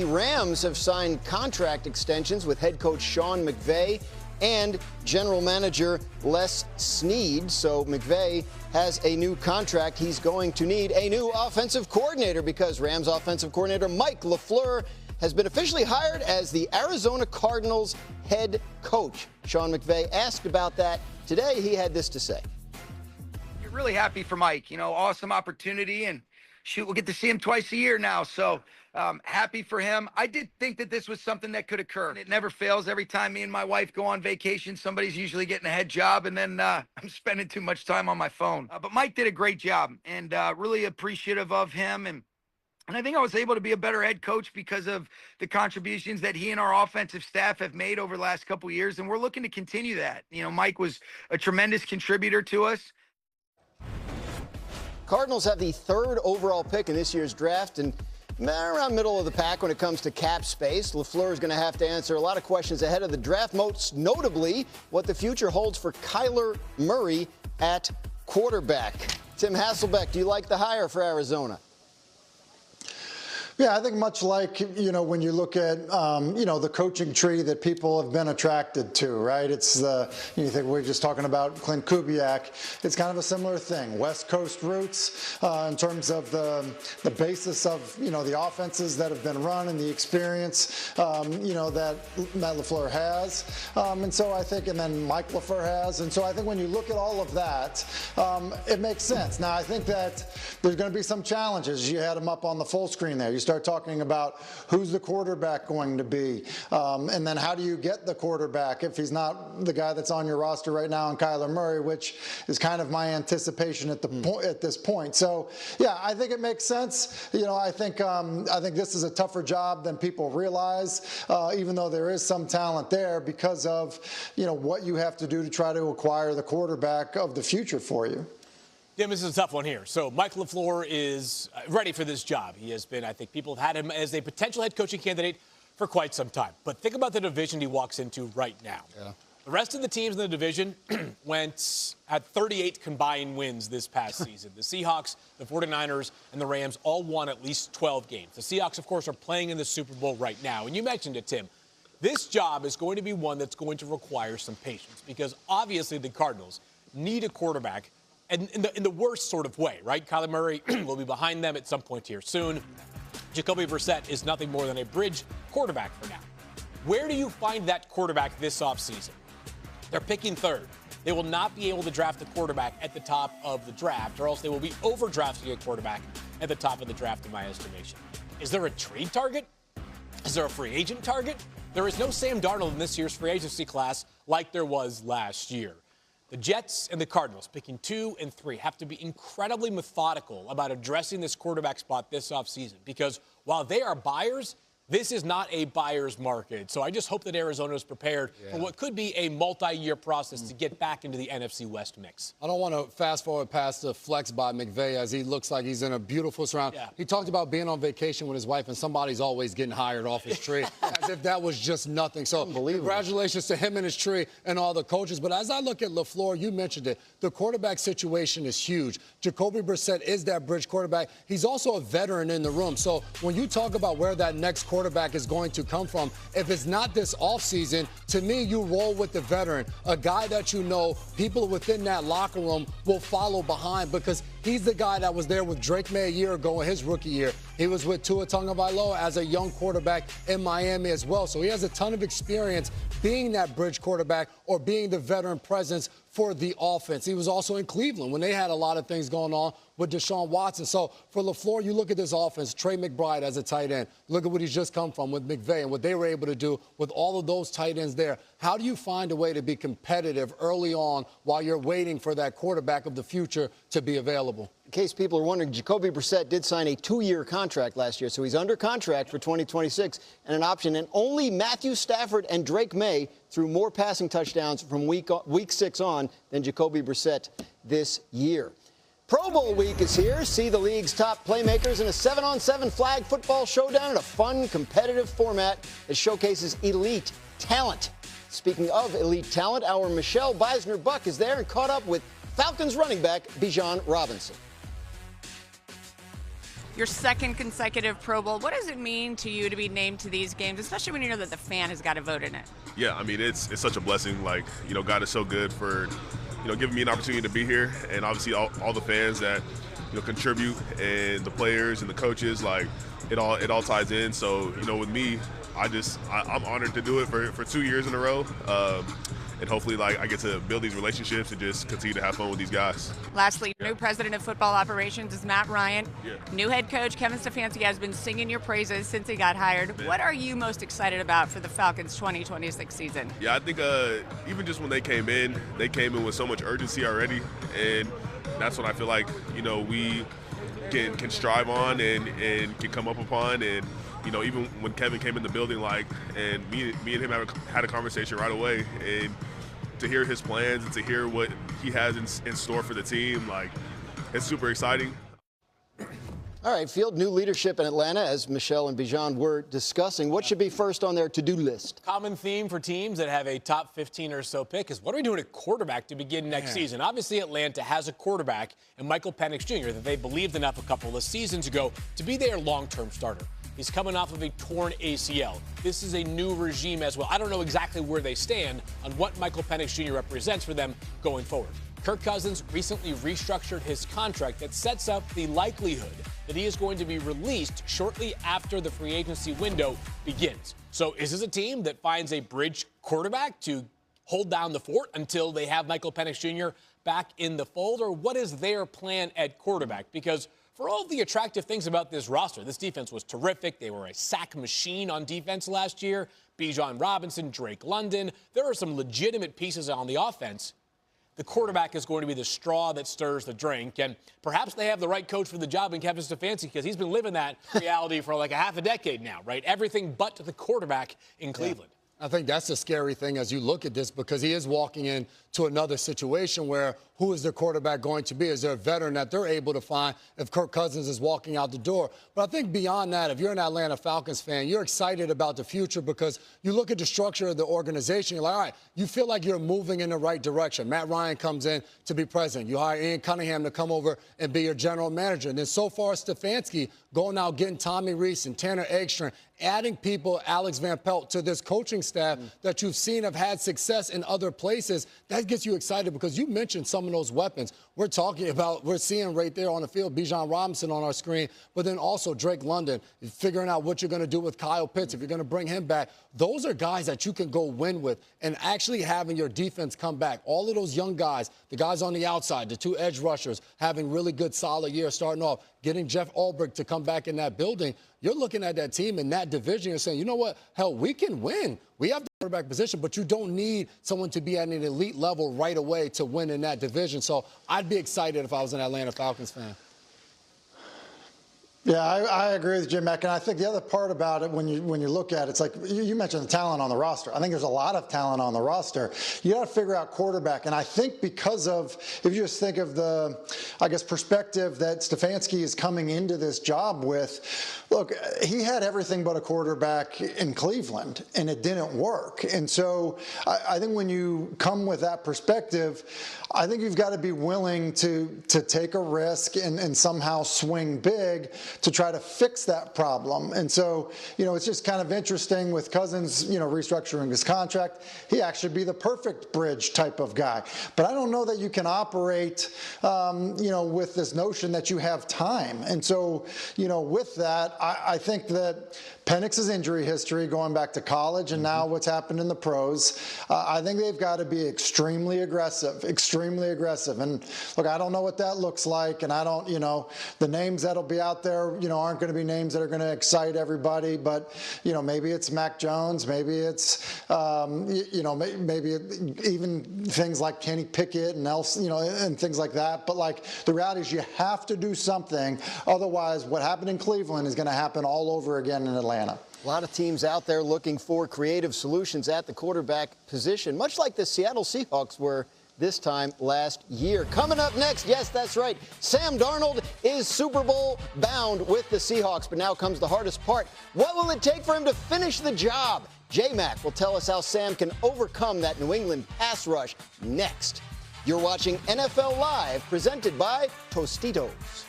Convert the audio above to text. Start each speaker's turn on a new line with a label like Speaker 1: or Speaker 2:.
Speaker 1: Rams have signed contract extensions with head coach Sean McVay and general manager Les Snead. So McVay has a new contract. He's going to need a new offensive coordinator because Rams offensive coordinator Mike LaFleur has been officially hired as the Arizona Cardinals head coach. Sean McVay asked about that today. He had this to say.
Speaker 2: You're really happy for Mike. You know, awesome opportunity, and shoot, we'll get to see him twice a year now. So happy for him. I did think that this was something that could occur. It never fails. Every time me and my wife go on vacation, somebody's usually getting a head job, and then I'm spending too much time on my phone. But Mike did a great job, and really appreciative of him. And I think I was able to be a better head coach because of the contributions that he and our offensive staff have made over the last couple of years, and we're looking to continue that. You know, Mike was a tremendous contributor to us.
Speaker 1: Cardinals have the 3rd overall pick in this year's draft, and around middle of the pack when it comes to cap space. LaFleur is going to have to answer a lot of questions ahead of the draft, most notably what the future holds for Kyler Murray at quarterback. Tim Hasselbeck, do you like the hire for Arizona?
Speaker 3: Yeah, I think much like, you know, when you look at, you know, the coaching tree that people have been attracted to, right? It's you think we're just talking about Clint Kubiak. It's kind of a similar thing. West Coast roots in terms of the basis of, you know, the offenses that have been run and the experience, you know, that Matt LaFleur has. And so I think, and then Mike LaFleur has. And so I think when you look at all of that, it makes sense. Now, I think that there's going to be some challenges. You had them up on the full screen there. You start talking about who's the quarterback going to be, and then how do you get the quarterback if he's not the guy that's on your roster right now, and Kyler Murray, which is kind of my anticipation at the at this point. So yeah, I think it makes sense. You know, I think this is a tougher job than people realize, even though there is some talent there because of, you know, what you have to do to try to acquire the quarterback of the future for you.
Speaker 4: Tim, this is a tough one here. So Mike LaFleur is ready for this job. He has been, I think people have had him as a potential head coaching candidate for quite some time. But think about the division he walks into right now. Yeah. The rest of the teams in the division had 38 combined wins this past season. The Seahawks, the 49ers, and the Rams all won at least 12 games. The Seahawks, of course, are playing in the Super Bowl right now. And you mentioned it, Tim. This job is going to be one that's going to require some patience because obviously the Cardinals need a quarterback and in the worst sort of way, right? Kyler Murray will be behind them at some point here soon. Jacoby Brissett is nothing more than a bridge quarterback for now. Where do you find that quarterback this offseason? They're picking 3rd. They will not be able to draft a quarterback at the top of the draft, or else they will be overdrafting a quarterback at the top of the draft, in my estimation. Is there a trade target? Is there a free agent target? There is no Sam Darnold in this year's free agency class like there was last year. The Jets and the Cardinals, picking 2 and 3, have to be incredibly methodical about addressing this quarterback spot this offseason because while they are buyers, this is not a buyer's market. So I just hope that Arizona is prepared for what could be a multi-year process to get back into the NFC West mix.
Speaker 5: I don't want to fast forward past the flex by McVay as he looks like he's in a beautiful surround. Yeah. He talked about being on vacation with his wife and somebody's always getting hired off his tree as if that was just nothing. So congratulations to him and his tree and all the coaches. But as I look at LaFleur, you mentioned it, the quarterback situation is huge. Jacoby Brissett is that bridge quarterback. He's also a veteran in the room. So when you talk about where that next quarterback is going to come from, if it's not this offseason, to me, you roll with the veteran, a guy that you know people within that locker room will follow behind because he's the guy that was there with Drake May a year ago in his rookie year. He was with Tua Tagovailoa as a young quarterback in Miami as well. So he has a ton of experience being that bridge quarterback or being the veteran presence for the offense. He was also in Cleveland when they had a lot of things going on with Deshaun Watson. So for LaFleur, you look at this offense, Trey McBride as a tight end. Look at what he's just come from with McVay and what they were able to do with all of those tight ends there. How do you find a way to be competitive early on while you're waiting for that quarterback of the future to be available?
Speaker 1: In case people are wondering, Jacoby Brissett did sign a 2-year contract last year, so he's under contract for 2026 and an option. And only Matthew Stafford and Drake May threw more passing touchdowns from week 6 on than Jacoby Brissett this year. Pro Bowl week is here. See the league's top playmakers in a 7-on-7 flag football showdown in a fun, competitive format that showcases elite talent. Speaking of elite talent, our Michelle Beisner-Buck is there and caught up with Falcons running back Bijan Robinson.
Speaker 6: your second consecutive Pro Bowl. What does it mean to you to be named to these games, especially when you know that the fan has got to vote in it?
Speaker 7: Yeah, I mean, it's such a blessing. Like, God is so good for, giving me an opportunity to be here. And obviously all the fans that, contribute, and the players and the coaches, like, it all ties in. So, with me, I'm honored to do it for 2 years in a row. And hopefully, I get to build these relationships and just continue to have fun with these guys.
Speaker 6: Lastly, new president of football operations is Matt Ryan.
Speaker 7: Yeah.
Speaker 6: New head coach Kevin Stefanski has been singing your praises since he got hired.
Speaker 7: Man.
Speaker 6: What are you most excited about for the Falcons' 2026 season?
Speaker 7: Yeah, I think even just when they came in with so much urgency already. And that's what I feel like, we can strive on and can come up upon. And even when Kevin came in the building, and me and him had a conversation right away, and to hear his plans and to hear what he has in store for the team, it's super exciting.
Speaker 1: All right, Field, new leadership in Atlanta, as Michelle and Bijan were discussing. What should be first on their to-do list?
Speaker 4: Common theme for teams that have a top 15 or so pick is what are we doing at quarterback to begin next season? Obviously, Atlanta has a quarterback in Michael Penix Jr. that they believed enough a couple of seasons ago to be their long-term starter. He's coming off of a torn ACL. This is a new regime as well. I don't know exactly where they stand on what Michael Penix Jr. represents for them going forward. Kirk Cousins recently restructured his contract that sets up the likelihood that he is going to be released shortly after the free agency window begins. So is this a team that finds a bridge quarterback to hold down the fort until they have Michael Penix Jr. back in the fold? Or what is their plan at quarterback? Because for all the attractive things about this roster, this defense was terrific. They were a sack machine on defense last year. Bijan Robinson, Drake London. There are some legitimate pieces on the offense. The quarterback is going to be the straw that stirs the drink. And perhaps they have the right coach for the job in Kevin Stefanski, because he's been living that reality for like a half a decade now, right? Everything but the quarterback in Cleveland.
Speaker 5: I think that's the scary thing as you look at this, because he is walking into another situation where who is their quarterback going to be? Is there a veteran that they're able to find if Kirk Cousins is walking out the door? But I think beyond that, if you're an Atlanta Falcons fan, you're excited about the future because you look at the structure of the organization. You're like, all right, you feel like you're moving in the right direction. Matt Ryan comes in to be president. You hire Ian Cunningham to come over and be your general manager. And then so far, Stefanski going out getting Tommy Rees and Tanner Eggstrom, adding people, Alex Van Pelt, to this coaching staff that you've seen have had success in other places. That gets you excited because you mentioned some of those weapons. We're seeing right there on the field Bijan Robinson on our screen, but then also Drake London, figuring out what you're going to do with Kyle Pitts, if you're going to bring him back. Those are guys that you can go win with, and actually having your defense come back. All of those young guys, the guys on the outside, the two edge rushers, having really good, solid years starting off, getting Jeff Ulbrich to come back in that building. You're looking at that team in that division. You're saying, you know what? Hell, we can win. We have the quarterback position, but you don't need someone to be at an elite level right away to win in that division. So I'd be excited if I was an Atlanta Falcons fan.
Speaker 3: Yeah, I agree with Jim Mack, and I think the other part about it, when you look at it, it's like you mentioned the talent on the roster. I think there's a lot of talent on the roster. You got to figure out quarterback, and I think because of, if you just think of the, I guess, perspective that Stefanski is coming into this job with, look, he had everything but a quarterback in Cleveland, and it didn't work. And so I think when you come with that perspective, I think you've got to be willing to take a risk and somehow swing big to try to fix that problem. And so, it's just kind of interesting with Cousins, restructuring his contract. He actually be the perfect bridge type of guy. But I don't know that you can operate, with this notion that you have time. And so, with that, I think that Penix's injury history going back to college and now what's happened in the pros, I think they've got to be extremely aggressive. And look, I don't know what that looks like, and I don't, the names that'll be out there, aren't going to be names that are going to excite everybody, but, maybe it's Mac Jones, maybe it's, maybe even things like Kenny Pickett and else, and things like that. But like the reality is you have to do something. Otherwise, what happened in Cleveland is going to happen all over again in Atlanta.
Speaker 1: A lot of teams out there looking for creative solutions at the quarterback position, much like the Seattle Seahawks were this time last year. Coming up next, yes, that's right, Sam Darnold is Super Bowl bound with the Seahawks, but now comes the hardest part. What will it take for him to finish the job? J-Mac will tell us how Sam can overcome that New England pass rush next. You're watching NFL Live, presented by Tostitos.